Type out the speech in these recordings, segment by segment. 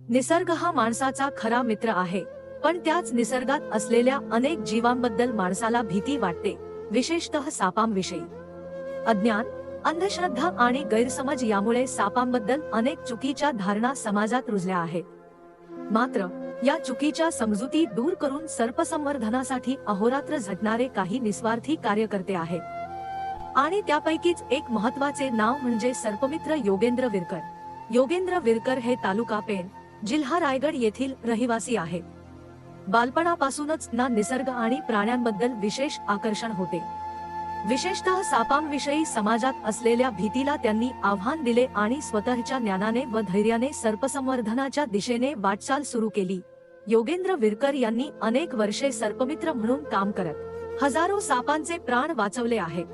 निसर्ग हा माणसाचा खरा मित्र आहे, पण त्याच निसर्गात असलेल्या अनेक जीवांबद्दल माणसाला भीती वाटते, विशेषतः सापांविषयी. अज्ञान, अंधश्रद्धा आणि गैरसमज यामुळे सापांबद्दल अनेक चुकीच्या धारणा समाजात रुजल्या आहेत. मात्र या चुकीच्या समजुती दूर करून सर्पसंवर्धनासाठी अहोरात्र झटणारे काही निस्वार्थी कार्यकर्ते आहेत. आणि त्यापैकीच एक महत्त्वाचे नाव म्हणजे सर्पमित्र योगेंद्र विरकर. योगेंद्र विरकर हे तालुका पेण, जिल्हा रायगड येथील रहिवासी आहेत. बालपणापासूनच ना निसर्ग आणि प्राण्यांबद्दल विशेष आकर्षण होते. विशेषतः सापांविषयी समाजात असलेल्या भीतीला त्यांनी आव्हान दिले आणि स्वतःच्या ज्ञानाने व धैर्याने सर्पसंवर्धनाच्या दिशेने वाटचाल सुरू केली. योगेंद्र विरकर यांनी अनेक वर्षे सर्पमित्र म्हणून काम करत हजारो सापांचे प्राण वाचवले आहेत.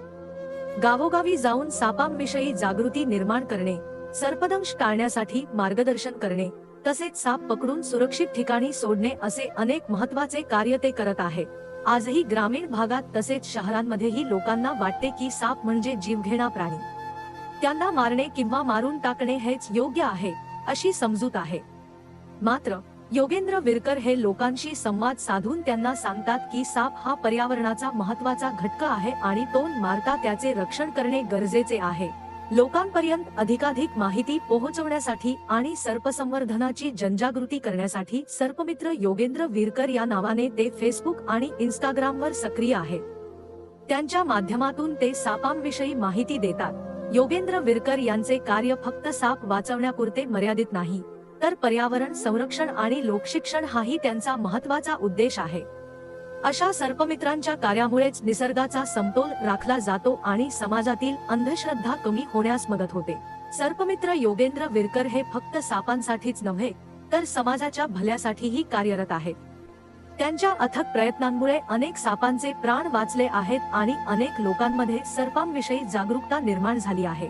गावोगावी जाऊन सापांविषयी जागृती निर्माण करणे, सर्पदंश टाळण्यासाठी मार्गदर्शन करणे, तसेच साप पकडून सुरक्षित ठिकाणी सोडणे असे अनेक महत्त्वाचे कार्य ते करत आहेत. आजही ग्रामीण भागात तसेच शहरांमध्येही लोकांना वाटते की साप म्हणजे जीवघेणा प्राणी, त्यांना मारणे किंवा मारून टाकणे हेच योग्य आहे, अशी समजूत आहे. मात्र योगेंद्र विरकर हे लोकांशी संवाद साधून त्यांना सांगतात की साप हा पर्यावरणाचा महत्त्वाचा घटक आहे आणि तो मारता त्याचे रक्षण करणे गरजेचे आहे. लोकांपर्यंत अधिकाधिक माहिती पोहोचवण्यासाठी आणि सर्पसंवर्धनाची जनजागृती करण्यासाठी सर्पमित्र योगेंद्र विरकर या नावाने ते फेसबुक आणि इंस्टाग्रामवर सक्रिय आहेत. त्यांच्या माध्यमातून ते सापांविषयी माहिती देतात. योगेंद्र विरकर यांचे कार्य फक्त साप वाचवण्यापुरते मर्यादित नाही, तर पर्यावरण संरक्षण आणि लोकशिक्षण हाही त्यांचा महत्त्वाचा उद्देश आहे. अशा सर्पमित्रांच्या कार्यामुळेच निसर्गाचा समतोल राखला जातो आणि समाजातील अंधश्रद्धा कमी होण्यास मदत होते. सर्पमित्र योगेंद्र विरकर हे फक्त सापांसाठीच नव्हे, तर समाजाच्या भल्यासाठीही कार्यरत आहेत. त्यांच्या अथक प्रयत्नांमुळे अनेक सापांचे प्राण वाचले आहेत आणि अनेक लोकांमध्ये सर्पांविषयी जागरूकता निर्माण झाली आहे.